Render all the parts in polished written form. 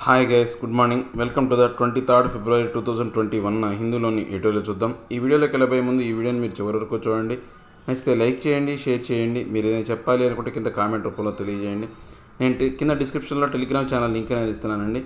Hi guys, good morning. Welcome to the 23rd February 2021 హిందూలోని ఎటోలో చూద్దాం. ఈ వీడియోలోకి వెళ్ళబోయే ముందు ఈ వీడియోని మీరు చివరి వరకు చూడండి. నచ్చితే లైక్ చేయండి, షేర్ చేయండి. మీరు ఏదైనా చెప్పాలి అనుకుంటే కింద కామెంట్ రూపంలో తెలియజేయండి. నేను కింద డిస్క్రిప్షన్లో టెలిగ్రామ్ ఛానల్ లింక్ అనేది ఇస్తున్నానండి.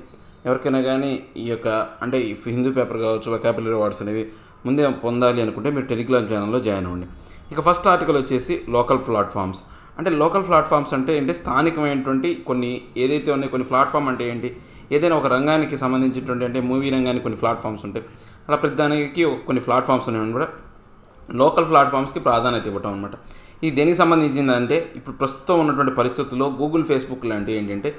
ఎవరికైనా కానీ ఈ యొక్క అంటే హిందూ పేపర్ కావచ్చు, వొకాబులరీ వర్డ్స్ అనేవి ముందే పొందాలి అనుకుంటే మీరు టెలిగ్రామ్ ఛానల్లో జాయిన్ అవ్వండి. ఇక ఫస్ట్ ఆర్టికల్ వచ్చేసి లోకల్ ప్లాట్ఫామ్స్. అంటే లోకల్ ప్లాట్ఫామ్స్ అంటే స్థానికమైనటువంటి కొన్ని ఏదైతే ఉన్నాయి, కొన్ని ప్లాట్ఫామ్ అంటే ఏంటి, ఏదైనా ఒక రంగానికి సంబంధించినటువంటి అంటే మూవీ రంగానికి కొన్ని ప్లాట్ఫామ్స్ ఉంటాయి. అలా ప్రతిదానికి కొన్ని ప్లాట్ఫామ్స్ ఉన్నాయి కూడా. లోకల్ ప్లాట్ఫామ్స్కి ప్రాధాన్యత ఇవ్వటం అనమాట. ఇది దేనికి సంబంధించిందంటే ఇప్పుడు ప్రస్తుతం ఉన్నటువంటి పరిస్థితుల్లో గూగుల్, ఫేస్బుక్ లాంటివి ఏంటంటే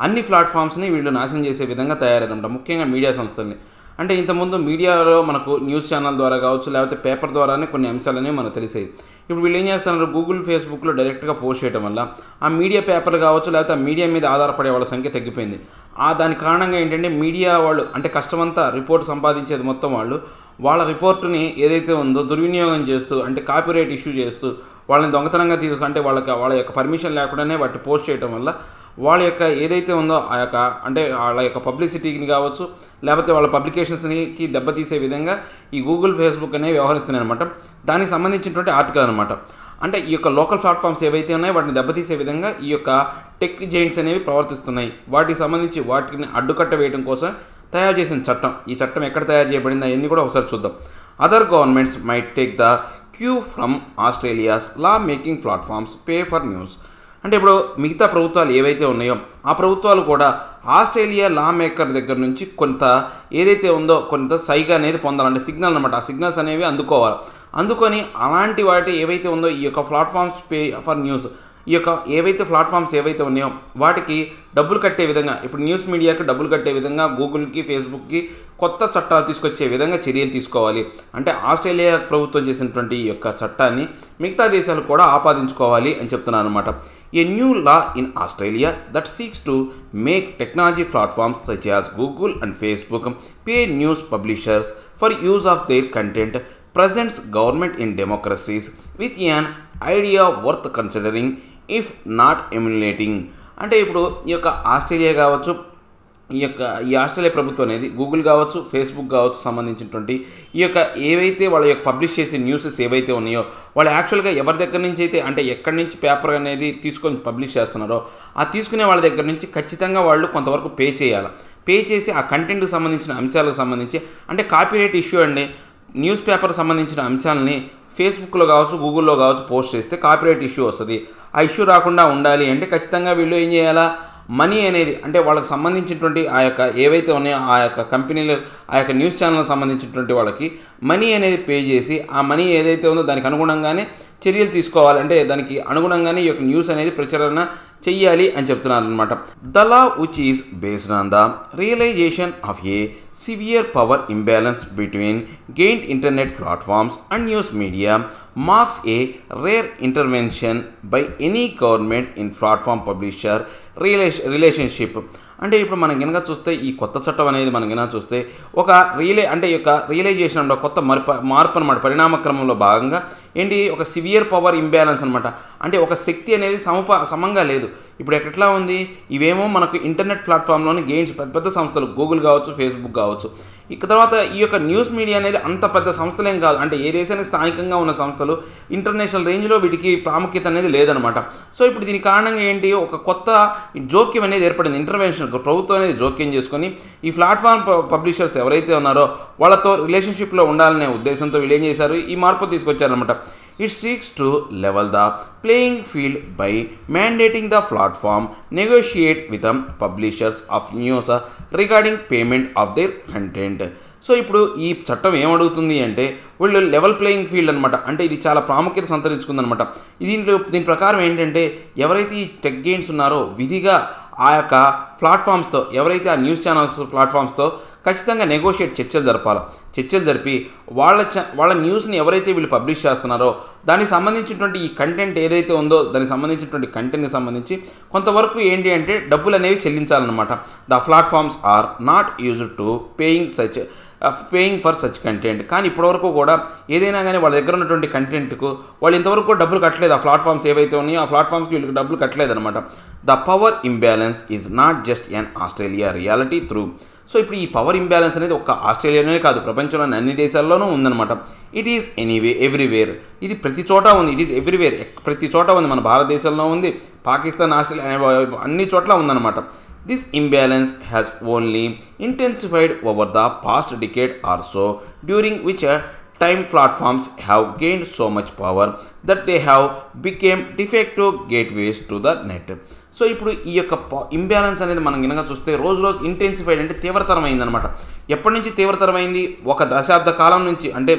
అన్ని ప్లాట్ఫామ్స్ని వీళ్ళు నాశనం చేసే విధంగా తయారనమాట. ముఖ్యంగా మీడియా సంస్థల్ని. అంటే ఇంతకుముందు మీడియాలో మనకు న్యూస్ ఛానల్ ద్వారా కావచ్చు, లేకపోతే పేపర్ ద్వారానే కొన్ని అంశాలనే మనకు తెలిసేది. ఇప్పుడు వీళ్ళు ఏం చేస్తున్నారు, గూగుల్, ఫేస్బుక్లో డైరెక్ట్గా పోస్ట్ చేయడం వల్ల ఆ మీడియా పేపర్లు కావచ్చు, లేకపోతే ఆ మీడియా మీద ఆధారపడే వాళ్ళ సంఖ్య తగ్గిపోయింది. దాని కారణంగా ఏంటంటే మీడియా వాళ్ళు అంటే కష్టమంతా రిపోర్ట్ సంపాదించేది మొత్తం వాళ్ళ రిపోర్టుని ఏదైతే ఉందో దుర్వినియోగం చేస్తూ, అంటే కాపీరైట్ ఇష్యూ చేస్తూ, వాళ్ళని దొంగతనంగా అంటే వాళ్ళ యొక్క పర్మిషన్ లేకుండానే వాటి పోస్ట్ చేయడం వల్ల వాళ్ళ యొక్క ఏదైతే ఉందో ఆ యొక్క అంటే వాళ్ళ యొక్క పబ్లిసిటీని కావచ్చు, లేకపోతే వాళ్ళ పబ్లికేషన్స్కి దెబ్బతీసే విధంగా ఈ గూగుల్, ఫేస్బుక్ అనేవి వ్యవహరిస్తున్నాయి అనమాట. దానికి సంబంధించినటువంటి ఆర్టికల్ అనమాట. అంటే ఈ యొక్క లోకల్ ప్లాట్ఫామ్స్ ఏవైతే ఉన్నాయో వాటిని దెబ్బతీసే విధంగా ఈ యొక్క టెక్ జైంట్స్ అనేవి ప్రవర్తిస్తున్నాయి. వాటికి సంబంధించి వాటిని అడ్డుకట్ట వేయడం కోసం తయారు చేసిన చట్టం. ఈ చట్టం ఎక్కడ తయారు చేయబడింది అవన్నీ కూడా ఒకసారి చూద్దాం. Other governments might take the queue from Australia's law making platforms pay for news. అంటే ఇప్పుడు మిగతా ప్రభుత్వాలు ఏవైతే ఉన్నాయో ఆ ప్రభుత్వాలు కూడా ఆస్ట్రేలియా లా మేకర్ దగ్గర నుంచి కొంత ఏదైతే ఉందో కొంత సైగా అనేది పొందాలంటే సిగ్నల్ అనమాట. ఆ సిగ్నల్స్ అనేవి అందుకొని అలాంటి వాటి ఏవైతే ఉందో ఈ యొక్క ప్లాట్ఫామ్స్ పే ఫర్ న్యూస్, ఈ యొక్క ఏవైతే ప్లాట్ఫామ్స్ ఏవైతే ఉన్నాయో వాటికి డబ్బులు కట్టే విధంగా, ఇప్పుడు న్యూస్ మీడియాకి డబ్బులు కట్టే విధంగా గూగుల్కి, ఫేస్బుక్కి కొత్త చట్టాలు తీసుకొచ్చే విధంగా చర్యలు తీసుకోవాలి. అంటే ఆస్ట్రేలియా ప్రభుత్వం చేసినటువంటి ఈ యొక్క చట్టాన్ని మిగతా దేశాలు కూడా ఆపాదించుకోవాలి అని చెప్తున్నాను అనమాట. A new law in Australia that seeks to make technology platforms such as Google and Facebook pay news publishers for use of their content presents government in democracies with an idea worth considering if not emulating. అంటే ఇప్పుడు ఈ యొక్క Australia కావచ్చు, ఈ Australia ప్రభుత్వం అనేది Google కావచ్చు, Facebook కావచ్చు సంబంధించినటువంటి ఈ యొక్క ఏవైతే వాళ్ళ యొక్క పబ్లిష్ చేసే న్యూసెస్ ఏవైతే ఉన్నాయో వాళ్ళు యాక్చువల్గా ఎవరి దగ్గర నుంచి అయితే అంటే ఎక్కడి నుంచి పేపర్ అనేది తీసుకొని పబ్లిష్ చేస్తున్నారో ఆ తీసుకునే వాళ్ళ దగ్గర నుంచి ఖచ్చితంగా వాళ్ళు కొంతవరకు పే చేయాలి. పే చేసి ఆ కంటెంట్కి సంబంధించిన అంశాలకు సంబంధించి అంటే కాపీరైట్ ఇష్యూ అండి, న్యూస్ పేపర్ సంబంధించిన అంశాలని ఫేస్బుక్లో కావచ్చు, గూగుల్లో కావచ్చు పోస్ట్ చేస్తే కాపీరైట్ ఇష్యూ వస్తుంది. ఆ ఇష్యూ రాకుండా ఉండాలి అంటే ఖచ్చితంగా వీళ్ళు ఏం చేయాలా, మనీ అనేది అంటే వాళ్ళకి సంబంధించినటువంటి ఆ యొక్క ఏవైతే ఉన్నాయో ఆ యొక్క కంపెనీలు, ఆ యొక్క న్యూస్ ఛానల్కి సంబంధించినటువంటి వాళ్ళకి మనీ అనేది పే చేసి ఆ మనీ ఏదైతే ఉందో దానికి అనుగుణంగానే చర్యలు తీసుకోవాలి. అంటే దానికి అనుగుణంగానే ఈ యొక్క న్యూస్ అనేది ప్రచారణ చెయ్యాలి అని చెప్తున్నారు అనమాట. The law which is based on the realisation of a severe power imbalance between giant internet platforms and news media marks a rare intervention by any government in platform publisher relationship. అంటే ఇప్పుడు మనం కనుక చూస్తే ఈ కొత్త చట్టం అనేది మనం కనుక చూస్తే ఒక అంటే ఈ యొక్క రియలైజేషన్ అంటే కొత్త మార్పు అనమాట. పరిణామక్రమంలో భాగంగా ఏంటి, ఒక సివియర్ పవర్ ఇంబ్యాలెన్స్ అనమాట. అంటే ఒక శక్తి అనేది సమంగా లేదు. ఇప్పుడు ఎట్లా ఉంది, ఇవేమో మనకు ఇంటర్నెట్ ప్లాట్ఫామ్లోని గెయిన్స్ పెద్ద సంస్థలు గూగుల్ కావచ్చు, ఫేస్బుక్ కావచ్చు. ఇక తర్వాత ఈ యొక్క న్యూస్ మీడియా అనేది అంత పెద్ద సంస్థలేం కాదు. అంటే ఏ దేశానికి స్థానికంగా ఉన్న సంస్థలు ఇంటర్నేషనల్ రేంజ్లో వీటికి ప్రాముఖ్యత అనేది లేదనమాట. సో ఇప్పుడు దీని కారణంగా ఏంటి, ఒక కొత్త జోక్యం అనేది ఏర్పడింది. ఇంటర్వెన్షన్ ప్రభుత్వం అనేది జోక్యం చేసుకొని ఈ ప్లాట్ఫామ్ పబ్లిషర్స్ ఎవరైతే ఉన్నారో వాళ్ళతో రిలేషన్షిప్లో ఉండాలనే ఉద్దేశంతో వీళ్ళు ఏం చేశారు, ఈ మార్పు తీసుకొచ్చారనమాట. It seeks to level the playing field by mandating the platform negotiate with publishers of news regarding payment of their content. So ఇప్పుడు ఈ చట్టం ఏమడుగుతుంది అంటే వీళ్ళు లెవెల్ ప్లేయింగ్ ఫీల్డ్ అనమాట. అంటే ఇది చాలా ప్రాముఖ్యత సంతరించుకుందనమాట. దీని ప్రకారం ఏంటంటే ఎవరైతే ఈ టెక్ గెయిన్స్ ఉన్నారో విధిగా ఆ యొక్క ప్లాట్ఫామ్స్తో, ఎవరైతే ఆ న్యూస్ ఛానల్స్ ప్లాట్ఫామ్స్తో ఖచ్చితంగా చర్చలు జరిపి వాళ్ళ న్యూస్ని ఎవరైతే వీళ్ళు పబ్లిష్ చేస్తున్నారో దానికి సంబంధించినటువంటి ఈ కంటెంట్ ఏదైతే ఉందో దానికి సంబంధించినటువంటి కంటెంట్కి సంబంధించి కొంతవరకు ఏంటి అంటే డబ్బులు అనేవి చెల్లించాలన్నమాట. The platforms are not used to paying such paying for such content. కానీ ఇప్పటివరకు కూడా ఏదైనా కానీ వాళ్ళ దగ్గర ఉన్నటువంటి కంటెంట్కు వాళ్ళు ఇంతవరకు డబ్బులు కట్టలేదు. ఆ ప్లాట్ఫామ్స్ ఏవైతే ఉన్నాయో ఆ ప్లాట్ఫామ్స్కి వీళ్ళకి డబ్బులు కట్టలేదు అనమాట. The power imbalance is not just an Australia reality through. So ఇప్పుడు ఈ పవర్ ఇంబ్యాలెన్స్ అనేది ఒక్క ఆస్ట్రేలియాలోనే కాదు, ప్రపంచంలోని అన్ని దేశాల్లోనూ ఉందన్నమాట. It is everywhere. ఇది ప్రతి చోట ఉంది. ఇట్ ఈస్ ఎవ్రీవేర్, ప్రతి చోట ఉంది. మన భారతదేశంలో ఉంది, పాకిస్తాన్, ఆస్ట్రేలియా అన్ని చోట్ల ఉందన్నమాట. This imbalance has only intensified over the past decade are so, during which time platforms have gained so much power that they have become de facto gateways to the net. So ఇప్పుడు ఈ యొక్క imbalance అనేది మనం కనుక చూస్తే రోజు రోజు intensified అంటే తీవ్రతరమైందనమాట. ఎప్పటి నుంచి తీవ్రతరమైంది? ఒక దశాబ్ద కాలం నుంచి, అంటే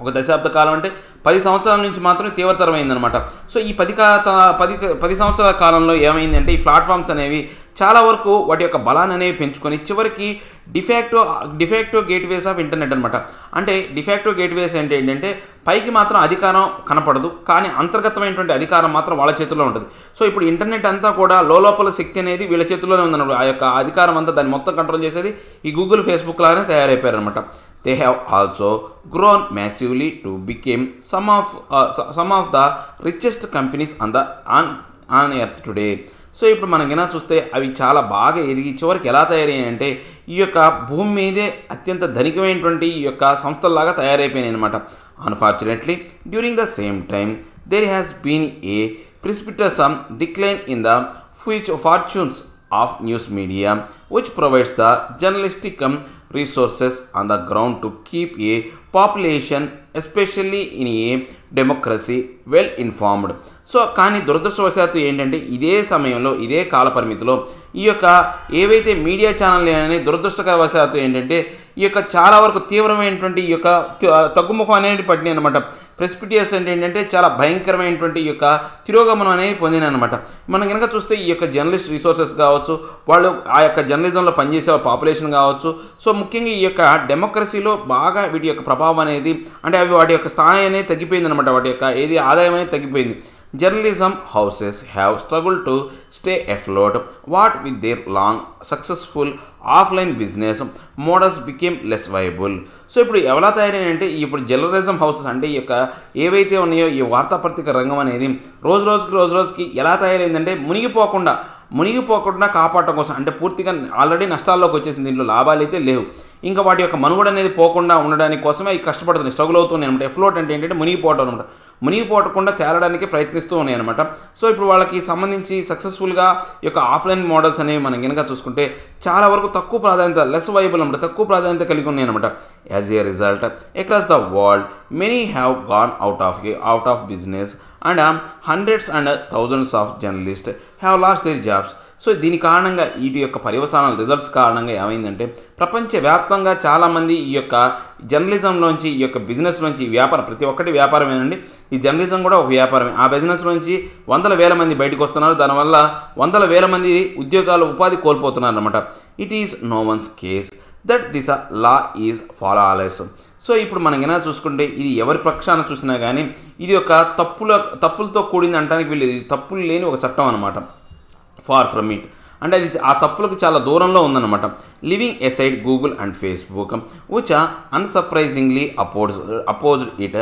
ఒక దశాబ్ద కాలం అంటే 10 సంవత్సరాల నుంచి మాత్రమే తీవ్రతరమైందనమాట. సో ఈ 10 సంవత్సరాల కాలంలో ఏమైంది అంటే ఈ ప్లాట్ఫామ్స్ అనేవి చాలా వరకు వాటి యొక్క బలాన్ని అనేవి పెంచుకొని చివరికి డిఫాక్టో గేట్వేస్ ఆఫ్ ఇంటర్నెట్ అనమాట. అంటే డిఫాక్టో గేట్వేస్ అంటే ఏంటంటే పైకి మాత్రం అధికారం కనపడదు, కానీ అంతర్గతమైనటువంటి అధికారం మాత్రం వాళ్ళ చేతుల్లో ఉంటుంది. సో ఇప్పుడు ఇంటర్నెట్ అంతా కూడా లోపల శక్తి అనేది వీళ్ళ చేతుల్లోనే ఉందన్నమాట. ఆ యొక్క అధికారం అంతా దాన్ని మొత్తం కంట్రోల్ చేసేది ఈ గూగుల్, ఫేస్బుక్ లాగానే తయారైపోయారనమాట. They have also grown massively to became some of the richest companies on earth today. So ఇప్పుడు మనం కనుక చూస్తే అవి చాలా బాగా ఎదిగి చివరికి ఎలా తయారయ్యాయంటే ఈ యొక్క భూమి మీదే అత్యంత ధనికమైనటువంటి ఈ యొక్క సంస్థల్లాగా తయారైపోయినాయి అనమాట. Unfortunately during the same time there has been a precipitous decline in the fortunes of news media, which provides the journalistic resources on the ground to keep a population, especially in a democracy, well informed. So కానీ దురదృష్టవశాత్తు ఏంటంటే ఇదే సమయంలో, ఇదే కాల పరిమితిలో ఈ యొక్క ఏవైతే మీడియా ఛానల్ అనేది దురదృష్టకరవశాత్తు ఏంటంటే ఈ యొక్క చాలా వరకు తీవ్రమైనటువంటి ఈ యొక్క తగ్గుముఖం అనేది పడినాయి అనమాట. ప్రెసిపిటియస్ అంటే ఏంటంటే చాలా భయంకరమైనటువంటి ఈ యొక్క తిరోగమనం అనేది పొందిననమాట. మనం కనుక చూస్తే ఈ యొక్క జర్నలిస్ట్ రిసోర్సెస్ కావచ్చు, వాళ్ళు ఆ యొక్క జర్నలిజంలో పనిచేసే పాపులేషన్ కావచ్చు, సో ముఖ్యంగా ఈ యొక్క డెమోక్రసీలో బాగా వీటి యొక్క ప్రభావం అనేది, అంటే అవి వాటి యొక్క స్థాయి అనేది తగ్గిపోయింది అనమాట. వాటి యొక్క ఆదాయం అనేది తగ్గిపోయింది. Journalism houses have struggled to stay afloat. What with their long successful offline business models became less viable. So ఇప్పుడు ఎలా తయారైనంటే ఇప్పుడు జర్నలిజం హౌసెస్ అంటే ఈ యొక్క ఏవైతే ఉన్నాయో ఈ వార్తాపత్రిక రంగం అనేది రోజు రోజుకి ఎలా తయారైందంటే మునిగిపోకుండా కాపాడటం కోసం, అంటే పూర్తిగా ఆల్రెడీ నష్టాల్లోకి వచ్చేసింది, దీంట్లో లాభాలు అయితే లేవు, ఇంకా వాటి యొక్క మనుగడ అనేది పోకుండా ఉండడానికి కోసమే అవి కష్టపడుతుంది, స్ట్రగుల్ అవుతున్నాయి అనమాట. ఎఫ్లోట్ అంటే ఏంటంటే మునిగిపోవడం అనమాట. మునిగిపోకుండా తేలడానికి ప్రయత్నిస్తూ ఉన్నాయి అనమాట. సో ఇప్పుడు వాళ్ళకి సంబంధించి సక్సెస్ఫుల్గా ఈ యొక్క ఆఫ్లైన్ మోడల్స్ అనేవి మనం కనుక చూసుకుంటే చాలా వరకు తక్కువ ప్రాధాన్యత, లెస్ వైబుల్ అనమాట, తక్కువ ప్రాధాన్యత కలిగి ఉన్నాయి అనమాట. As a result across the world many have gone out of business and hundreds and thousands of journalist have lost there jobs. So దీని కారణంగా వీటి యొక్క పర్యవసానాల రిజల్ట్స్ కారణంగా ఏమైందంటే ప్రపంచవ్యాప్తంగా చాలామంది ఈ యొక్క జర్నలిజంలోంచి, ఈ యొక్క బిజినెస్లోంచి, వ్యాపారం ప్రతి ఒక్కటి వ్యాపారమేనండి, ఈ జర్నలిజం కూడా ఒక వ్యాపారమే. ఆ బిజినెస్లోంచి 100,000 మంది బయటకు వస్తున్నారు, దానివల్ల 100,000 మంది ఉపాధి కోల్పోతున్నారు అనమాట. It is no one's case that this law is flawless. So ఇప్పుడు మనం కనుక చూసుకుంటే ఇది ఎవరి పక్షాన చూసినా కానీ ఇది ఒక తప్పులతో కూడింది అనడానికి వీళ్ళు, తప్పులు లేని ఒక చట్టం అనమాట. ఫార్ ఫ్రమ్ ఇట్, అంటే అది ఆ తప్పులకు చాలా దూరంలో ఉందన్నమాట. Leaving aside Google and Facebook which unsurprisingly opposed it,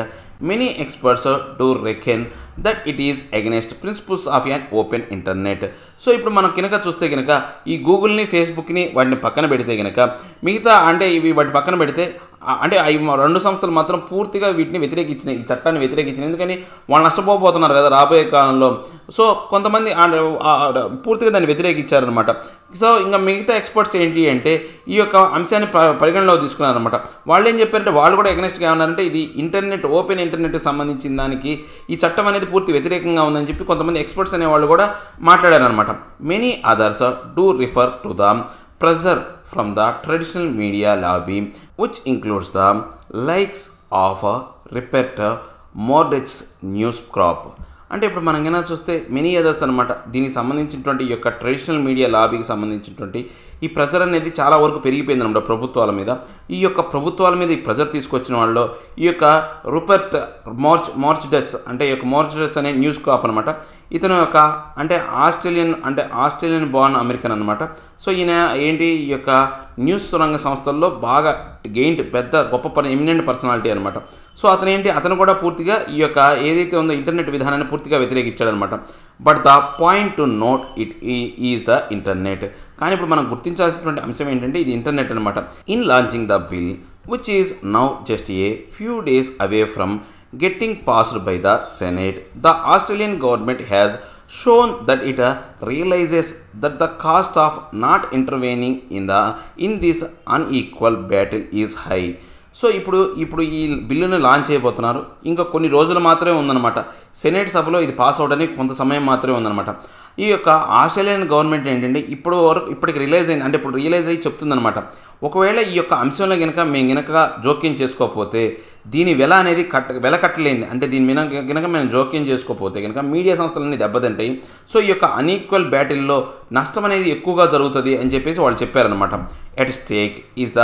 many experts too reckon that it is against principles of an open internet. So ఇప్పుడు మనం కనుక చూస్తే కనుక ఈ గూగుల్ని, ఫేస్బుక్ని వాటిని పక్కన పెడితే కనుక మిగతా, అంటే ఇవి వాటి పక్కన పెడితే, అంటే అవి 2 సంస్థలు మాత్రం పూర్తిగా వీటిని వ్యతిరేకించినాయి, ఈ చట్టాన్ని వ్యతిరేకించినాయి. ఎందుకని వాళ్ళు నష్టపోతున్నారు కదా రాబోయే కాలంలో. సో కొంతమంది పూర్తిగా దాన్ని వ్యతిరేకించారనమాట. సో ఇంకా మిగతా ఎక్స్పర్ట్స్ ఏంటి అంటే ఈ యొక్క అంశాన్ని పరిగణలో తీసుకున్నారనమాట. వాళ్ళు ఏం చెప్పారంటే వాళ్ళు కూడా ఎగనెస్ట్గా ఏమన్నారంటే ఇది ఇంటర్నెట్, ఓపెన్ ఇంటర్నెట్కి సంబంధించిన దానికి ఈ చట్టం అనేది పూర్తి వ్యతిరేకంగా ఉందని చెప్పి కొంతమంది ఎక్స్పర్ట్స్ అనేవాళ్ళు కూడా మాట్లాడారనమాట. Many others do refer to the pressure from the traditional media lobby, which includes the likes of Rupert Murdoch's News Corp. అంటే ఇప్పుడు మనం కనుక చూస్తే మెనీ అదర్స్ అనమాట. దీనికి సంబంధించినటువంటి ఈ యొక్క ట్రెడిషనల్ మీడియా లాబీకి సంబంధించినటువంటి ఈ ప్రెజర్ అనేది చాలా వరకు పెరిగిపోయింది అనమాట ప్రభుత్వాల మీద. ఈ యొక్క ప్రభుత్వాల మీద ఈ ప్రెజర్ తీసుకొచ్చిన వాళ్ళు ఈ యొక్క రూపర్ట్ మోర్చ్డచ్, అంటే ఈ యొక్క మోర్చ్డచ్ అనే న్యూస్ కాప్ అనమాట. ఇతను యొక్క అంటే ఆస్ట్రేలియన్ బార్న్ అమెరికన్ అనమాట. సో ఈయన ఏంటి ఈ యొక్క న్యూస్ రంగ సంస్థల్లో బాగా గెయింట్ పెద్ద గొప్ప ఎమినెంట్ పర్సనాలిటీ అనమాట. సో అతను కూడా పూర్తిగా ఈ యొక్క ఏదైతే ఉందో ఇంటర్నెట్ విధానాన్ని పూర్తిగా వ్యతిరేకించాడనమాట. But the point to note it is the internet. కానీ ఇప్పుడు మనం గుర్తించాల్సినటువంటి అంశం ఏంటంటే ఇది ఇంటర్నెట్ అనమాట. In launching the bill which is now just a few days away from getting passed by the Senate, the Australian government has shown that it realizes that the cost of not intervening in this unequal battle is high. So ఇప్పుడు ఈ బిల్లును launch చేయబోతున్నారు. ఇంకా కొన్ని రోజులు మాత్రమే ఉందన్నమాట. Senate సభలో ఇది పాస్ అవడానికి కొంత సమయం మాత్రమే ఉందన్నమాట. ఈ యొక్క ఆస్ట్రేలియన్ గవర్నమెంట్ ఏంటంటే ఇప్పటికి రిలైజ్ అయింది, అంటే ఇప్పుడు రియలైజ్ అయ్యి చెప్తుందనమాట, ఒకవేళ ఈ యొక్క అంశంలో మేము గనక జోక్యం చేసుకోకపోతే దీని వెల అనేది వెల కట్టలేంది, అంటే దీని మీద కనుక మేము జోక్యం చేసుకోకపోతే కనుక మీడియా సంస్థలన్నీ దెబ్బతింటాయి. సో ఈ యొక్క అన్ఈక్వల్ బ్యాటిల్లో నష్టం అనేది ఎక్కువగా జరుగుతుంది అని చెప్పేసి వాళ్ళు చెప్పారనమాట. At stake is the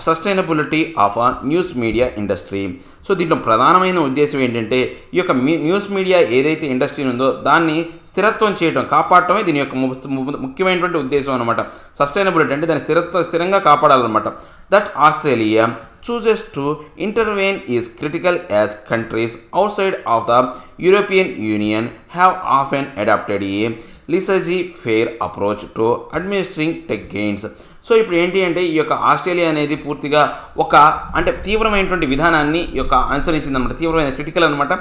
sustainability of a news media industry. So దీంట్లో ప్రధానమైన ఉద్దేశం ఏంటంటే ఈ యొక్క న్యూస్ మీడియా ఏదైతే ఇండస్ట్రీ ఉందో దాన్ని స్థిరత్వం చేయడం, కాపాడటమే దీని యొక్క ముఖ్యమైనటువంటి ఉద్దేశం అనమాట. సస్టైనబిలిటీ అంటే దాన్ని స్థిరంగా కాపాడాలన్నమాట. That Australia chooses to intervene is critical as countries outside of the European Union have often adopted a laissez-faire approach to administering tech gains. So ఇప్పుడు ఏంటి అంటే ఈ యొక్క ఆస్ట్రేలియా అనేది పూర్తిగా అంటే తీవ్రమైనటువంటి విధానాన్ని అనుసరించిందనమాట. తీవ్రమైన క్రిటికల్ అనమాట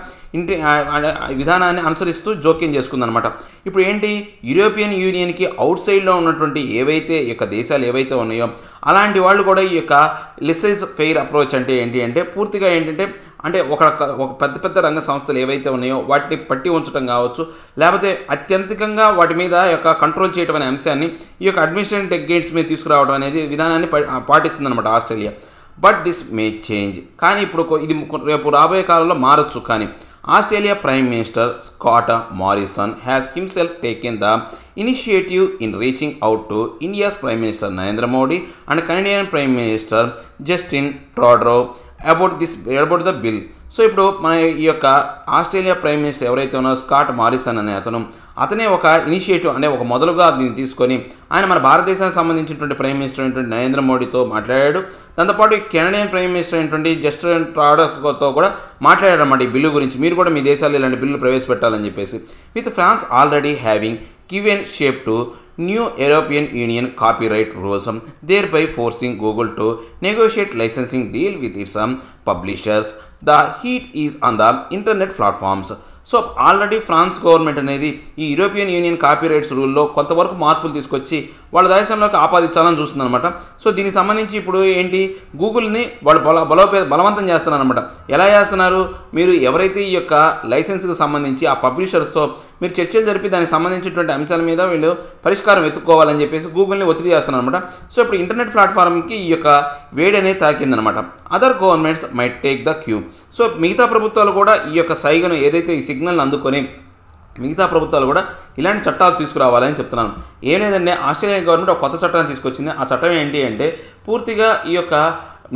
విధానాన్ని అనుసరిస్తూ జోక్యం చేసుకుందనమాట. ఇప్పుడు ఏంటి యూరోపియన్ యూనియన్కి అవుట్ సైడ్లో ఉన్నటువంటి ఏవైతే ఈ యొక్క దేశాలు ఏవైతే ఉన్నాయో అలాంటి వాళ్ళు కూడా ఈ యొక్క లెసెస్ ఫెయిర్ అప్రోచ్ అంటే ఏంటి అంటే పూర్తిగా ఏంటంటే అంటే ఒక పెద్ద రంగ సంస్థలు ఏవైతే ఉన్నాయో వాటిని పట్టి ఉంచడం కావచ్చు, లేకపోతే అత్యంతికంగా వాటి మీద యొక్క కంట్రోల్ చేయడం అనే అంశాన్ని ఈ యొక్క అడ్మినిస్ట్రేటివ్ టెక్ గేట్స్ మీద తీసుకురావడం అనేది విధానాన్ని పాటిస్తుందన్నమాట Australia. But this may change. కానీ ఇప్పుడు ఇది రేపు రాబోయే కాలంలో మారచ్చు. కానీ Australia Prime Minister Scott Morrison has himself taken the initiative in reaching out to India's Prime Minister Narendra Modi and Canadian Prime Minister Justin Trudeau about the bill. So ఇప్పుడు మన ఈ యొక్క ఆస్ట్రేలియా ప్రైమ్ మినిస్టర్ ఎవరైతే ఉన్నారో Scott Morrison అనే అతనే ఒక initiative అంటే ఒక మొదలుగా దీన్ని తీసుకొని ఆయన మన భారతదేశానికి సంబంధించినటువంటి ప్రైమ్ మినిస్టర్ అయినటువంటి నరేంద్ర మోడీతో మాట్లాడాడు. దాంతోపాటు కెనడియన్ ప్రైమ్ మినిస్టర్ అయినటువంటి జస్టిన్ ట్రూడోతో కూడా మాట్లాడారు అన్నమాట ఈ బిల్లు గురించి. మీరు కూడా మీ దేశాల్లో ఇలాంటి బిల్లు ప్రవేశపెట్టాలని చెప్పేసి. With France already having given shape to new European Union copyright rules, thereby forcing Google to negotiate licensing deal with its publishers. The heat is on the internet platforms. So already France government అనేది ఈ European union copyrights రూల్లో కొంతవరకు మార్పులు తీసుకొచ్చి వాళ్ళ దేశంలోకి ఆపాదించాలని చూస్తుందన్నమాట. So దీనికి సంబంధించి ఇప్పుడు ఏంటి గూగుల్ని వాళ్ళు బలవంతం చేస్తున్నారనమాట. ఎలా చేస్తున్నారు, మీరు ఎవరైతే ఈ యొక్క లైసెన్స్కి సంబంధించి ఆ పబ్లిషర్స్తో మీరు చర్చలు జరిపి దానికి సంబంధించినటువంటి అంశాల మీద వీళ్ళు పరిష్కారం వెతుక్కోవాలని చెప్పేసి గూగుల్ని ఒత్తిడి చేస్తున్నారనమాట. సో ఇప్పుడు ఇంటర్నెట్ ప్లాట్ఫామ్కి ఈ యొక్క వేడి అనేది తాకిందనమాట. Other governments might take the cue. So మిగతా ప్రభుత్వాలు కూడా ఈ యొక్క సైగను ఏదైతే ఈ సిగ్నల్ అందుకొని మిగతా ప్రభుత్వాలు కూడా ఇలాంటి చట్టాలు తీసుకురావాలని చెప్తున్నాను. ఏం లేదంటే ఆస్ట్రేలియా గవర్నమెంట్ ఒక కొత్త చట్టాన్ని తీసుకొచ్చింది. ఆ చట్టం ఏంటి అంటే పూర్తిగా ఈ యొక్క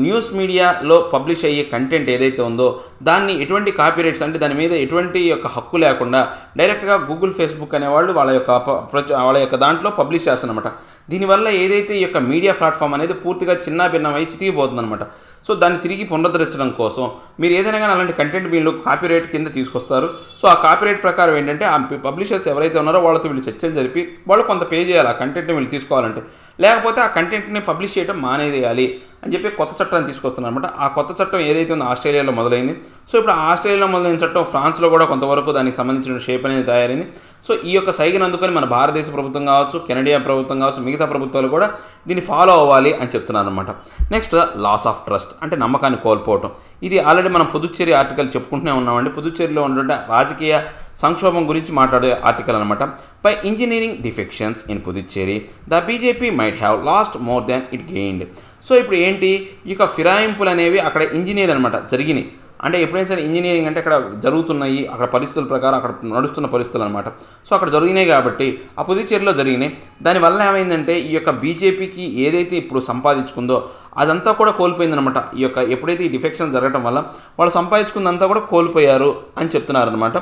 న్యూస్ మీడియాలో పబ్లిష్ అయ్యే కంటెంట్ ఏదైతే ఉందో దాన్ని ఎటువంటి కాపీరైట్స్ అంటే దాని మీద ఎటువంటి యొక్క హక్కు లేకుండా డైరెక్ట్గా గూగుల్, ఫేస్బుక్ అనేవాళ్ళు వాళ్ళ యొక్క దాంట్లో పబ్లిష్ చేస్తారనమాట. దీనివల్ల ఏదైతే ఈ యొక్క మీడియా ప్లాట్ఫామ్ అనేది పూర్తిగా చిన్నాభిన్నమై చితికిపోతుందన్నమాట. సో దాన్ని తిరిగి పునరుద్ధరించడం కోసం మీరు ఏదైనా కానీ అలాంటి కంటెంట్ వీళ్ళు కాపీరైట్ కింద తీసుకొస్తారు. సో ఆ కాపీరైట్ ప్రకారం ఏంటంటే ఆ పబ్లిషర్స్ ఎవరైతే ఉన్నారో వాళ్ళతో వీళ్ళు చర్చలు జరిపి వాళ్ళు కొంత పే చేయాలి ఆ కంటెంట్ని వీళ్ళు తీసుకోవాలంటే, లేకపోతే ఆ కంటెంట్ని పబ్లిష్ చేయడం మానేయాలి అని చెప్పి కొత్త చట్టాన్ని తీసుకొస్తున్నారు అనమాట. ఆ కొత్త చట్టం ఏదైతే ఉందో ఆస్ట్రేలియాలో మొదలైంది. సో ఇప్పుడు ఆస్ట్రేలియాలో మొదలైన చట్టం ఫ్రాన్స్లో కూడా కొంతవరకు దానికి సంబంధించిన షేప్ అనేది తయారైంది. సో ఈ యొక్క సైగను అందుకొని మన భారతదేశ ప్రభుత్వం కావచ్చు, కెనడియా ప్రభుత్వం కావచ్చు, మిగతా ప్రభుత్వాలు కూడా దీన్ని ఫాలో అవ్వాలి అని చెప్తున్నారు అనమాట. నెక్స్ట్ లాస్ ఆఫ్ ట్రస్ట్ అంటే నమ్మకాన్ని కోల్పోవటం. ఇది ఆల్రెడీ మనం పుదుచ్చేరి ఆర్టికల్ చెప్పుకుంటూనే ఉన్నామండి. పుదుచ్చేరిలో ఉన్నటువంటి రాజకీయ సంక్షోభం గురించి మాట్లాడే ఆర్టికల్ అనమాట. By engineering defections in Puducherry the BJP might have lost more than it gained. So ఇప్పుడు ఏంటి ఈ యొక్క ఫిరాయింపులు అనేవి అక్కడ ఇంజనీర్ అనమాట జరిగినాయి. అంటే ఎప్పుడైనా సరే ఇంజనీరింగ్ అంటే అక్కడ జరుగుతున్నాయి, అక్కడ పరిస్థితుల ప్రకారం అక్కడ నడుస్తున్న పరిస్థితులు అనమాట. సో అక్కడ జరిగినాయి కాబట్టి ఆ పుదుచ్చేరిలో జరిగినాయి. దానివల్ల ఏమైందంటే ఈ యొక్క బీజేపీకి ఏదైతే ఇప్పుడు సంపాదించుకుందో అదంతా కూడా కోల్పోయిందనమాట. ఈ యొక్క ఎప్పుడైతే ఈ డిఫెక్షన్ జరగడం వల్ల వాళ్ళు సంపాదించుకుందంతా కూడా కోల్పోయారు అని చెప్తున్నారనమాట.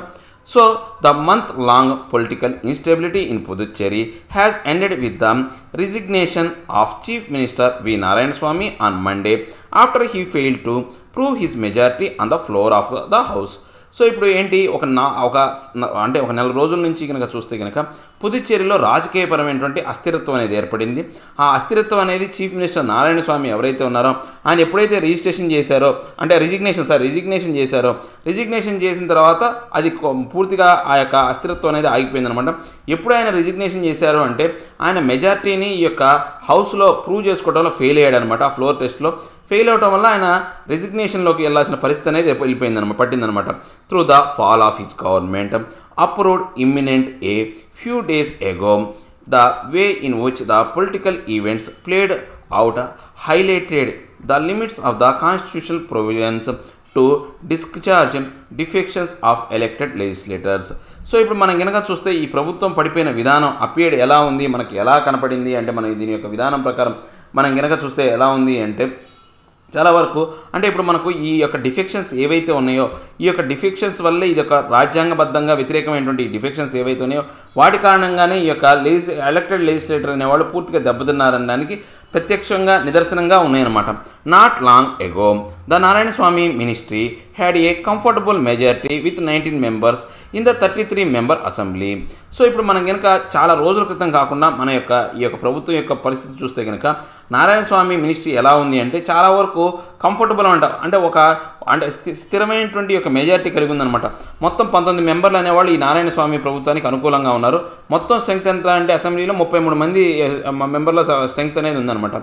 So, the month-long political instability in Puducherry has ended with the resignation of Chief Minister V. Narayanaswamy on Monday after he failed to prove his majority on the floor of the House. So ఇప్పుడు ఏంటి ఒక నెల రోజుల నుంచి కనుక చూస్తే కనుక పుదుచ్చేరిలో రాజకీయపరమైనటువంటి అస్థిరత్వం అనేది ఏర్పడింది. ఆ అస్థిరత్వం అనేది చీఫ్ మినిస్టర్ నారాయణస్వామి ఎవరైతే ఉన్నారో ఆయన ఎప్పుడైతే రిజిగ్నేషన్ చేశారో రిజిగ్నేషన్ చేసిన తర్వాత అది పూర్తిగా ఆ యొక్క అస్థిరత్వం అనేది ఆగిపోయిందనమాట. ఎప్పుడు ఆయన రిజిగ్నేషన్ చేశారు అంటే ఆయన మెజార్టీని ఈ యొక్క హౌస్లో ప్రూవ్ చేసుకోవడంలో ఫెయిల్ అయ్యాడు అనమాట. ఆ ఫ్లోర్ టెస్ట్లో ఫెయిల్ అవటం వల్ల ఆయన రిజిగ్నేషన్లోకి వెళ్ళాల్సిన పరిస్థితి అనేది పట్టిందనమాట. Through the fall of his government approved imminent a few days ago, the way in which the political events played out highlighted the limits of the constitutional provisions to discharge defections of elected legislators. So ఇప్పుడు మనం కనుక చూస్తే ఈ ప్రభుత్వం పడిపోయిన విధానం appeared ఎలా ఉంది, మనకి ఎలా కనపడింది అంటే మనకి దీని యొక్క విధానం ప్రకారం మనం కనుక చూస్తే ఎలా ఉంది అంటే చాలా వరకు అంటే ఇప్పుడు మనకు ఈ యొక్క డిఫెక్షన్స్ ఏవైతే ఉన్నాయో ఈ యొక్క డిఫెక్షన్స్ వల్లే ఇది ఒక రాజ్యాంగబద్ధంగా వ్యతిరేకమైనటువంటి డిఫెక్షన్స్ ఏవైతే ఉన్నాయో వాటి కారణంగానే ఈ యొక్క ఎలక్టెడ్ లెజిస్లేటర్ అనేవాళ్ళు పూర్తిగా దెబ్బతిన్నారనడానికి ప్రత్యక్షంగా నిదర్శనంగా ఉన్నాయన్నమాట. Not long ago the Narayanaswamy ministry had a comfortable majority with 19 members in the 33 member assembly. So ఇప్పుడు మనం కనుక చాలా రోజుల క్రితం కాకుండా మన యొక్క ఈ యొక్క ప్రభుత్వం యొక్క పరిస్థితి చూస్తే కనుక నారాయణస్వామి మినిస్ట్రీ ఎలా ఉంది అంటే చాలా వరకు కంఫర్టబుల్ అంటే స్థిరమైనటువంటి యొక్క మెజారిటీ కలిగి ఉందన్నమాట. మొత్తం 19 మెంబర్లు అనేవాళ్ళు ఈ నారాయణస్వామి ప్రభుత్వానికి అనుకూలంగా ఉన్నారు. మొత్తం స్ట్రెంగ్త్ ఎంత అంటే అసెంబ్లీలో 33 మంది మెంబర్ల స్ట్రెంగ్త్ అనేది ఉందన్నమాట.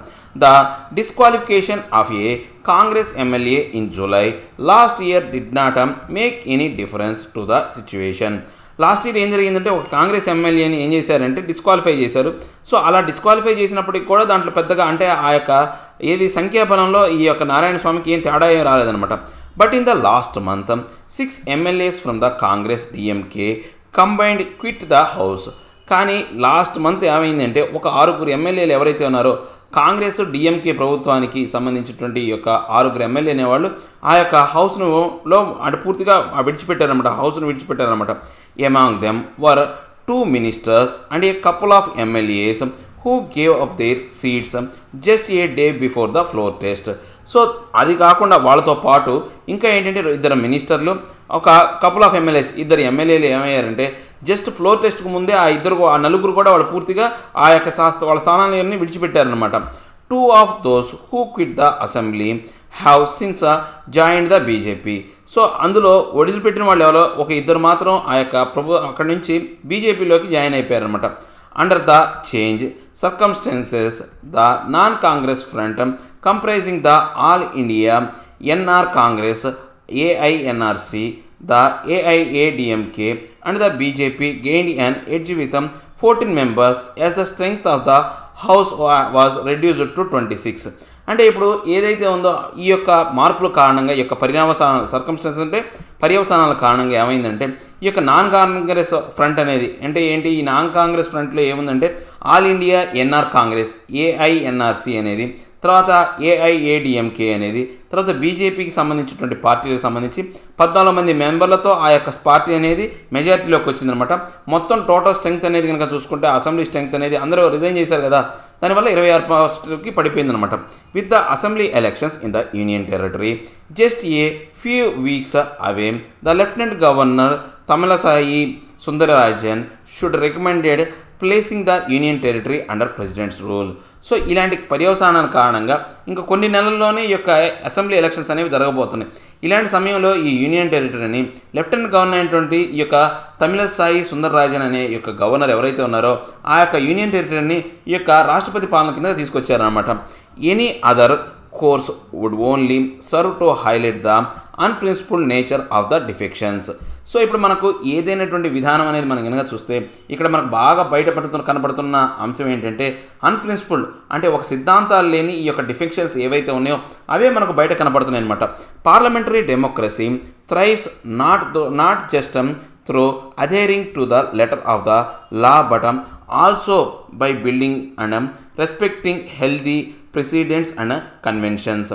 The disqualification of A Congress MLA in July last year did not make any difference to the situation. Last year ఏం జరిగిందంటే ఒక కాంగ్రెస్ ఎమ్మెల్యేని ఏం చేశారంటే డిస్క్వాలిఫై చేశారు. సో అలా డిస్క్వాలిఫై చేసినప్పటికి కూడా దాంట్లో పెద్దగా అంటే ఆ యొక్క సంఖ్యాబలంలో ఈ యొక్క నారాయణస్వామికి ఏం తేడా ఏం రాలేదనమాట. But in the last month 6 MLAs from the Congress DMK combined quit the house. కానీ లాస్ట్ మంత్ ఏమైందంటే ఒక 6 ఎమ్మెల్యేలు ఎవరైతే ఉన్నారో కాంగ్రెస్ డిఎంకే ప్రభుత్వానికి సంబంధించినటువంటి ఈ యొక్క 6 ఎమ్మెల్యే అనేవాళ్ళు ఆ యొక్క హౌస్లో అంటే పూర్తిగా హౌస్ను విడిచిపెట్టారనమాట. Among them were 2 ministers and a couple of MLAs who gave up their seats just a day before the floor test. So అది కాకుండా వాళ్ళతో పాటు ఇంకా ఏంటంటే 2 మినిస్టర్లు ఒక కపుల్ ఆఫ్ ఎమ్మెల్యేస్ 2 ఎమ్మెల్యేలు ఏమయ్యారంటే జస్ట్ ఫ్లోర్ టెస్ట్కు ముందే ఆ నలుగురు కూడా వాళ్ళు పూర్తిగా ఆ యొక్క వాళ్ళ స్థానాలన్నీ విడిచిపెట్టారనమాట. 2 of those who quit the assembly have since joined the BJP. So అందులో వదిలిపెట్టిన వాళ్ళు ఎవరో ఒక 2 మాత్రం ఆ యొక్క అక్కడి నుంచి బీజేపీలోకి join అయిపోయారనమాట. Under the change circumstances, the non-Congress front comprising the All India NR Congress, AINRC, the AIADMK and the BJP gained an edge with 14 members as the strength of the House was reduced to 26. అంటే ఇప్పుడు ఏదైతే ఉందో ఈ యొక్క మార్పుల కారణంగా ఈ యొక్క సర్కమ్స్టాన్సెస్ అంటే పర్యవసానాల కారణంగా ఏమైందంటే ఈ యొక్క నాన్ కాంగ్రెస్ ఫ్రంట్ అనేది అంటే ఏంటి ఈ నాన్ కాంగ్రెస్ ఫ్రంట్లో ఏముందంటే ఆల్ ఇండియా ఎన్ఆర్ కాంగ్రెస్ ఏఐఎన్ఆర్సి అనేది, తర్వాత ఏఐఏడిఎంకే అనేది, తర్వాత బీజేపీకి సంబంధించినటువంటి పార్టీలకు సంబంధించి 14 మంది మెంబర్లతో ఆ యొక్క పార్టీ అనేది మెజారిటీలోకి వచ్చిందనమాట. మొత్తం టోటల్ స్ట్రెంగ్త్ అనేది కనుక చూసుకుంటే అసెంబ్లీ స్ట్రెంగ్త్ అనేది అందరూ రిజైన్ చేశారు కదా, దానివల్ల 26కి పడిపోయిందనమాట. With the assembly elections in the union territory just a few weeks away, the lieutenant governor Tamilisai Soundararajan should recommended placing the union territory under president's rule. So ఇలాంటి పర్యవసానాల కారణంగా ఇంకా కొన్ని నెలల్లోనే ఈ యొక్క అసెంబ్లీ ఎలక్షన్స్ అనేవి జరగబోతున్నాయి. ఇలాంటి సమయంలో ఈ యూనియన్ టెరిటరీని లెఫ్టినెంట్ గవర్నర్ అయినటువంటి ఈ యొక్క తమిళసాయి సుందరరాజన్ అనే యొక్క గవర్నర్ ఎవరైతే ఉన్నారో ఆ యొక్క యూనియన్ టెరిటరీని ఈ యొక్క రాష్ట్రపతి పాలన కింద తీసుకొచ్చారనమాట. Any other course would only serve to highlight the unprincipled nature of the defections. So ఇప్పుడు మనకు ఏదైనటువంటి విధానం అనేది మనం కనుక చూస్తే ఇక్కడ మనకు బాగా కనపడుతున్న అంశం ఏంటంటే అన్ప్రిన్సిపుల్డ్ అంటే ఒక సిద్ధాంతాలు లేని ఈ యొక్క డిఫెక్షన్స్ ఏవైతే ఉన్నాయో అవే మనకు బయట కనపడుతున్నాయి అనమాట. Parliamentary democracy thrives not just through adhering to the letter of the law but also by building and respecting healthy precedents and conventions.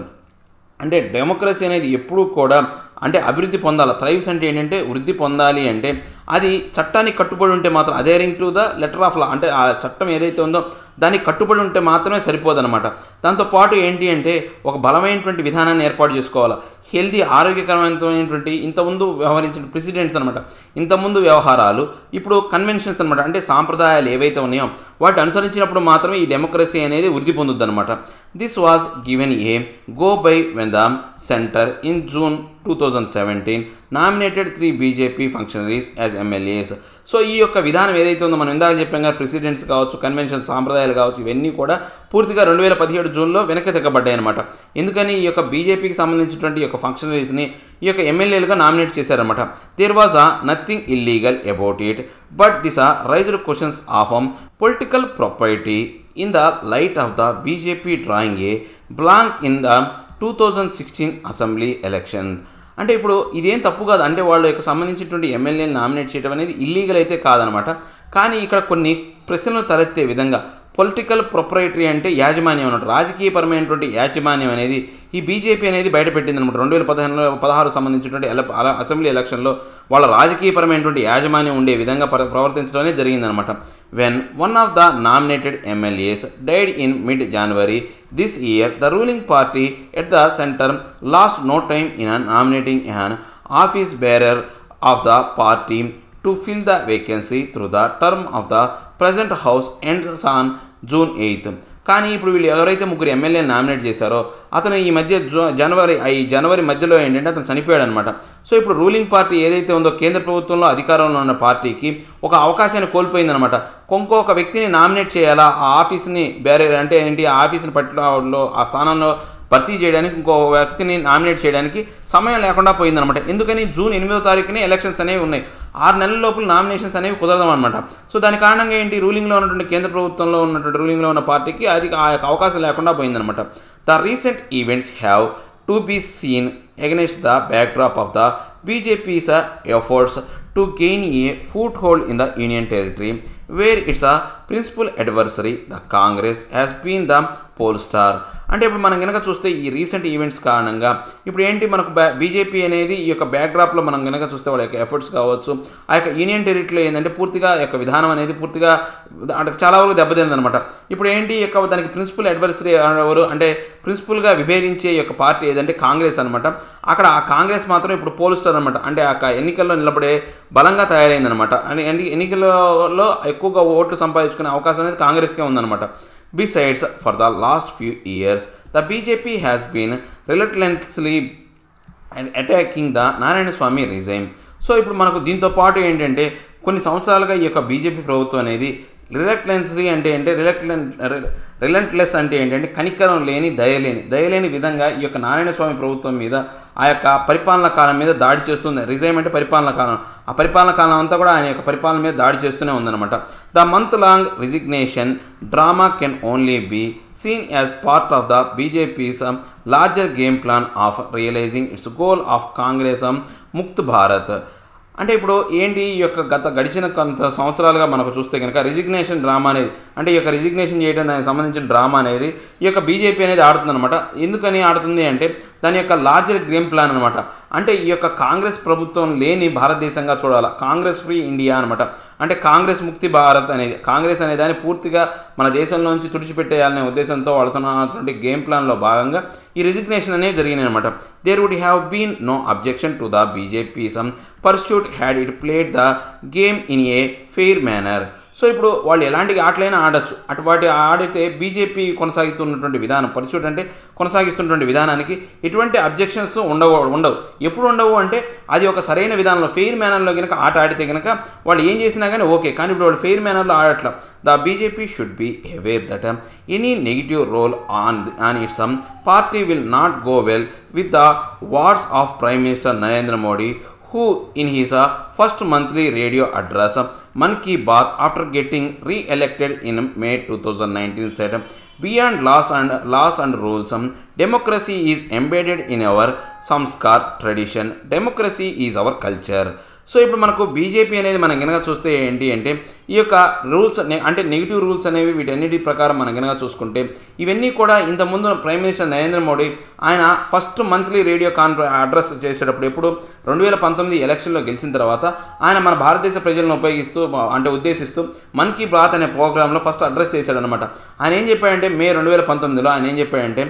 అంటే డెమోక్రసీ అనేది ఎప్పుడూ కూడా అంటే అభివృద్ధి పొందాలి. థ్రైవ్స్ అంటే ఏంటంటే వృద్ధి పొందాలి అంటే అది చట్టానికి కట్టుబడి ఉంటే మాత్రం అదేరింగ్ to the letter of law, అంటే ఆ చట్టం ఏదైతే ఉందో దానికి కట్టుబడి ఉంటే మాత్రమే సరిపోదన్నమాట. దాంతోపాటు ఏంటి అంటే ఒక బలమైనటువంటి విధానాన్ని ఏర్పాటు చేసుకోవాలి. హెల్దీ ఆరోగ్యకరమైనటువంటి ఇంతకుముందు వ్యవహరించిన ప్రెసిడెంట్స్ అనమాట, ఇంతకుముందు వ్యవహారాలు ఇప్పుడు కన్వెన్షన్స్ అనమాట, అంటే సాంప్రదాయాలు ఏవైతే ఉన్నాయో వాటి అనుసరించినప్పుడు మాత్రమే ఈ డెమోక్రసీ అనేది వృద్ధి పొందుద్ది అనమాట. This was given a go by when the centre in June 2017 nominated 3 BJP functionaries as MLAs. So ఈ యొక్క విధానం ఏదైతే ఉందో మనం ఇందాక చెప్పాం కదా, ప్రెసిడెంట్స్ కావచ్చు, కన్వెన్షన్ సాంప్రదాయాలు కావచ్చు, ఇవన్నీ కూడా పూర్తిగా 2017 జూన్లో వెనక్కి తెగ్గబడ్డాయి అనమాట. ఎందుకని ఈ యొక్క బీజేపీకి సంబంధించినటువంటి ఈ యొక్క ఫంక్షనరీస్ని ఈ యొక్క ఎమ్మెల్యేలుగా నామినేట్ చేశారనమాట. There was nothing illegal about it, but this raised questions of political propriety in the light of the BJP drawing a blank in the 2016 assembly election. అంటే ఇప్పుడు ఇదేం తప్పు కాదు, అంటే వాళ్ళ యొక్క సంబంధించినటువంటి ఎమ్మెల్యేని నామినేట్ చేయడం అనేది ఇల్లీగల్ అయితే కాదనమాట. కానీ ఇక్కడ కొన్ని ప్రశ్నలు తలెత్తే విధంగా పొలిటికల్ ప్రొపరైటరీ అంటే యాజమాన్యం అన్నమాట, రాజకీయపరమైనటువంటి యాజమాన్యం అనేది ఈ బీజేపీ అనేది బయటపెట్టింది అనమాట. 2016 సంబంధించినటువంటి అసెంబ్లీ ఎలక్షన్లో వాళ్ళ రాజకీయపరమైనటువంటి యాజమాన్యం ఉండే విధంగా ప్రవర్తించడం అనేది జరిగిందనమాట. When one of the nominated MLAs died in mid January this year, the ruling party at the centre lost no time in nominating an office bearer of the party to fill the vacancy through the term of the present house ends on June 8th. కానీ ఇప్పుడు వీళ్ళు ఎవరైతే ముగ్గురు ఎమ్మెల్యేని nominate చేశారో అతను ఈ మధ్య జనవరి మధ్యలో ఏంటంటే అతను చనిపోయాడు అనమాట. సో ఇప్పుడు రూలింగ్ పార్టీ ఏదైతే ఉందో కేంద్ర ప్రభుత్వంలో అధికారంలో ఉన్న పార్టీకి ఒక అవకాశాన్ని కోల్పోయిందనమాట. ఇంకొక వ్యక్తిని నామినేట్ చేయాలా, ఆ ఆఫీస్ని బ్యారియర్ అంటే ఏంటి, ఆ ఆఫీస్ని పట్టిలో ఆ స్థానంలో భర్తీ చేయడానికి ఇంకో వ్యక్తిని నామినేట్ చేయడానికి సమయం లేకుండా పోయిందనమాట. ఎందుకని జూన్ 8వ తారీఖునే ఎలక్షన్స్ అనేవి ఉన్నాయి, 6 నెలల లోపల నామినేషన్స్ అనేవి కుదరదనమాట. సో దాని కారణంగా ఏంటి, రూలింగ్లో ఉన్నటువంటి కేంద్ర ప్రభుత్వంలో ఉన్నటువంటి రూలింగ్లో ఉన్న పార్టీకి అది ఆ యొక్క అవకాశం లేకుండా పోయిందనమాట. The recent events have to be seen against the backdrop of the BJP's efforts to gain a foothold in the Union Territory, where its principal adversary, the Congress, has been the pole star. అంటే ఇప్పుడు మనం కనుక చూస్తే ఈ recent events కారణంగా ఇప్పుడు ఏంటి మనకు బీజేపీ అనేది ఈ యొక్క బ్యాక్డ్రాప్లో మనం కనుక చూస్తే వాళ్ళ యొక్క ఎఫర్ట్స్ కావచ్చు, ఆ యొక్క యూనియన్ టెరిటరీలో ఏంటంటే పూర్తిగా యొక్క విధానం అనేది పూర్తిగా అంటే చాలా వరకు దెబ్బతిందనమాట. ఇప్పుడు ఏంటి యొక్క దానికి ప్రిన్సిపల్ అడ్వర్సరీ ఎవరు అంటే ప్రిన్సిపల్గా విభేదించే యొక్క పార్టీ ఏదంటే కాంగ్రెస్ అనమాట. అక్కడ ఆ కాంగ్రెస్ మాత్రం ఇప్పుడు పోల్ స్టార్ అనమాట, అంటే ఆ ఎన్నికల్లో నిలబడే బలంగా తయారైందనమాట. అని ఎన్నికల్లో ఎక్కువగా ఓట్లు సంపాదించుకునే అవకాశం అనేది కాంగ్రెస్కే ఉందన్నమాట. Besides, for the last few years, the BJP has been relentlessly attacking the Narayana Swamy regime. So ఇప్పుడు మనకు దీంతో పాటు ఏంటంటే కొన్ని సంవత్సరాలుగా ఈ యొక్క బీజేపీ ప్రభుత్వం అనేది రిలెంట్లెస్ అంటే ఏంటంటే కనికరం లేని దయలేని విధంగా ఈ యొక్క నారాయణ స్వామి ప్రభుత్వం మీద ఆ యొక్క పరిపాలనా కాలం మీద దాడి చేస్తుంది. రిజైమ్ అంటే పరిపాలనా కాలం, ఆ పరిపాలనా కాలం అంతా కూడా ఆయన యొక్క పరిపాలన మీద దాడి చేస్తూనే ఉందన్నమాట. The month long resignation drama can only be seen as part of the BJP's larger game plan of realising its goal of Congress mukt Bharat. అంటే ఇప్పుడు ఏంటి ఈ యొక్క గడిచిన కొంత సంవత్సరాలుగా మనకు చూస్తే కనుక రిజిగ్నేషన్ డ్రామా అనేది, అంటే ఈ యొక్క రిజిగ్నేషన్ చేయడం దానికి సంబంధించిన డ్రామా అనేది ఈ యొక్క బీజేపీ అనేది ఆడుతుందన్నమాట. ఎందుకని ఆడుతుంది అంటే దాని యొక్క లార్జర్ గేమ్ ప్లాన్ అనమాట. అంటే ఈ యొక్క కాంగ్రెస్ ప్రభుత్వం లేని భారతదేశంగా చూడాలి, కాంగ్రెస్ ఫ్రీ ఇండియా అనమాట. అంటే కాంగ్రెస్ ముక్తి భారత్ అనేది, కాంగ్రెస్ అనే దాన్ని పూర్తిగా మన దేశంలోంచి తుడిచిపెట్టేయాలనే ఉద్దేశంతో వాడుతున్నటువంటి గేమ్ ప్లాన్లో భాగంగా ఈ రిజిగ్నేషన్ అనేవి జరిగినాయి అనమాట. There would have been no objection to the BJP some pursuit had it played the game in a fair manner. So ఇప్పుడు వాళ్ళు ఎలాంటి ఆటలైనా ఆడచ్చు, అటువంటి ఆడితే బీజేపీ కొనసాగిస్తున్నటువంటి విధానం పర్సూట్ అంటే కొనసాగిస్తున్నటువంటి విధానానికి ఎటువంటి అబ్జెక్షన్స్ ఉండవు. ఎప్పుడు ఉండవు అంటే అది ఒక సరైన విధానంలో ఫెయిర్ మేనర్లో కనుక ఆట ఆడితే కనుక వాళ్ళు ఏం చేసినా కానీ ఓకే. కానీ ఇప్పుడు వాళ్ళు ఫెయిర్ మేనర్లో ఆడట్లా. The BJP should be aware that any negative role on its party will not go well with the words of prime minister Narendra Modi, who in his first monthly radio address Man Ki Baat after getting re-elected in May 2019 said, beyond laws and rules, democracy is embedded in our samskar tradition. Democracy is our culture. So ఇప్పుడు మనకు BJP అనేది మనం గనక చూస్తే ఏంటి అంటే ఈ యొక్క రూల్స్ అంటే నెగిటివ్ రూల్స్ అనేవి వీటన్నిటి ప్రకారం మనం గనక చూసుకుంటే ఇవన్నీ కూడా ఇంతకుముందు ప్రైమ్ మినిస్టర్ నరేంద్ర మోడీ ఆయన ఫస్ట్ మంత్లీ రేడియో అడ్రస్ చేసేటప్పుడు ఎప్పుడు 2019 ఎలక్షన్లో గెలిచిన తర్వాత ఆయన మన భారతదేశ ప్రజలను ఉద్దేశిస్తూ మన్ కీ బాత్ అనే ప్రోగ్రాంలో ఫస్ట్ అడ్రస్ చేశాడనమాట. ఆయన ఏం చెప్పాడంటే మే 2019లో ఆయన ఏం చెప్పాడంటే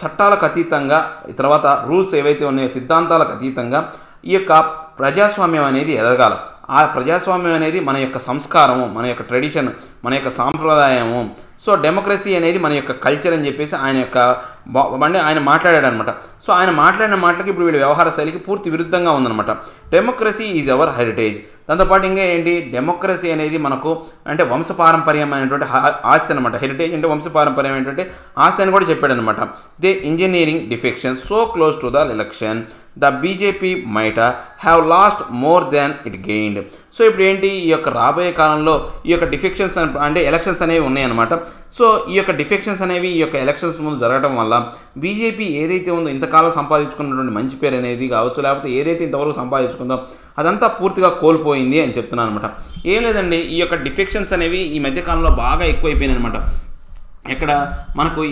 చట్టాలకు అతీతంగా తర్వాత రూల్స్ ఏవైతే ఉన్నాయో సిద్ధాంతాలకు అతీతంగా ఈ యొక్క ప్రజాస్వామ్యం అనేది ఎదగాలి. ఆ ప్రజాస్వామ్యం అనేది మన యొక్క సంస్కారము, మన యొక్క ట్రెడిషన్, మన యొక్క సాంప్రదాయము. సో డెమోక్రసీ అనేది మన యొక్క కల్చర్ అని చెప్పేసి ఆయన మాట్లాడాడు అనమాట. సో ఆయన మాట్లాడిన మాటలకి ఇప్పుడు వీడి వ్యవహార శైలికి పూర్తి విరుద్ధంగా ఉందన్నమాట. Democracy is our heritage. దాంతోపాటు ఇంకా ఏంటి, డెమోక్రసీ అనేది మనకు అంటే వంశపారంపర్యమైనటువంటి ఆస్తి అనమాట. హెరిటేజ్ అంటే వంశపారంపర్యమైనటువంటి ఆస్తి అని కూడా చెప్పాడనమాట. They engineering defection so close to the election the BJP might have lost more than it gained. So ఇప్పుడు ఏంటి, ఈ యొక్క రాబోయే కాలంలో ఈ యొక్క డిఫెక్షన్స్ అంటే ఎలక్షన్స్ అనేవి ఉన్నాయన్నమాట. సో ఈ యొక్క డిఫెక్షన్స్ అనేవి ఈ యొక్క ఎలక్షన్స్ ముందు జరగడం వల్ల బీజేపీ ఏదైతే ఉందో ఇంతకాలం సంపాదించుకున్నటువంటి మంచి పేరు అనేది కావచ్చు, లేకపోతే ఏదైతే ఇంతవరకు సంపాదించుకుందో అదంతా పూర్తిగా కోల్పోయింది అని చెప్తున్నాను అనమాట. ఏం లేదండి, ఈ యొక్క డిఫెక్షన్స్ అనేవి ఈ మధ్యకాలంలో బాగా ఎక్కువైపోయినాయి అనమాట.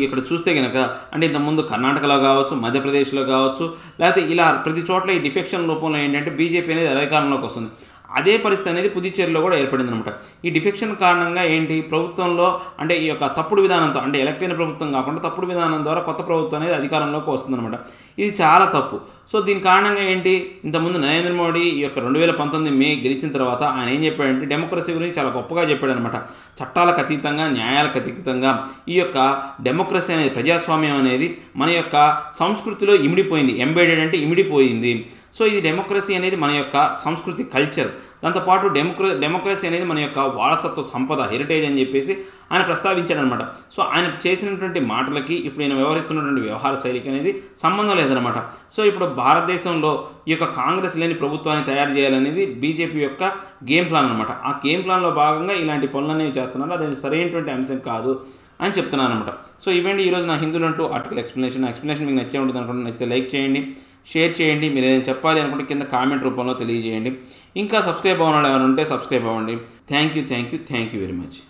ఇక్కడ చూస్తే కనుక అంటే ఇంతకుముందు కర్ణాటకలో కావచ్చు, మధ్యప్రదేశ్లో కావచ్చు, లేకపోతే ఇలా ప్రతి చోట్ల ఈ డిఫెక్షన్ రూపంలో ఏంటంటే బీజేపీ అనేది అధికారంలోకి వస్తుంది. అదే పరిస్థితి అనేది పుదుచ్చేరిలో కూడా ఏర్పడింది అనమాట. ఈ డిఫెక్షన్ కారణంగా ఏంటి, ప్రభుత్వంలో అంటే ఈ యొక్క తప్పుడు విధానంతో అంటే ఎలక్ట్ అయిన ప్రభుత్వం కాకుండా తప్పుడు విధానం ద్వారా కొత్త ప్రభుత్వం అనేది అధికారంలోకి వస్తుందన్నమాట. ఇది చాలా తప్పు. సో దీని కారణంగా ఏంటి, ఇంతకుముందు నరేంద్ర మోడీ ఈ యొక్క 2019 మే గెలిచిన తర్వాత ఆయన ఏం చెప్పాడంటే డెమోక్రసీ గురించి చాలా గొప్పగా చెప్పాడనమాట. చట్టాలకు అతీతంగా, న్యాయాలకు అతీతంగా ఈ యొక్క డెమోక్రసీ అనేది, ప్రజాస్వామ్యం అనేది మన యొక్క సంస్కృతిలో ఇమిడిపోయింది. ఎంబెడెడ్ అంటే ఇమిడిపోయింది. సో ఇది డెమోక్రసీ అనేది మన యొక్క సంస్కృతి, కల్చర్. దాంతోపాటు డెమోక్రసీ అనేది మన యొక్క వారసత్వ సంపద, హెరిటేజ్ అని చెప్పేసి ఆయన ప్రస్తావించాడనమాట. సో ఆయన చేసినటువంటి మాటలకి ఇప్పుడు నేను వ్యవహరిస్తున్నటువంటి వ్యవహార శైలికి అనేది సంబంధం లేదనమాట. సో ఇప్పుడు భారతదేశంలో ఈ యొక్క కాంగ్రెస్ లేని ప్రభుత్వాన్ని తయారు చేయాలనేది బీజేపీ యొక్క గేమ్ ప్లాన్ అనమాట. ఆ గేమ్ ప్లాన్లో భాగంగా ఇలాంటి పనులు అనేవి చేస్తున్నారు. అది సరైనటువంటి అంశం కాదు అని చెప్తున్నాను అనమాట. సో ఇవేంటి ఈరోజు నా హిందూలంటూ ఆర్టికల్ ఎక్స్ప్లెనేషన్ మీకు నచ్చే ఉంటుంది అనుకుంటే నచ్చితే లైక్ చేయండి, షేర్ చేయండి. మీరు ఏదైనా చెప్పాలి అనుకుంటే కింద కామెంట్ రూపంలో తెలియజేయండి. ఇంకా సబ్స్క్రైబ్ అవ్వడం ఎవరు ఉంటే సబ్స్క్రైబ్ అవ్వండి. Thank you very much.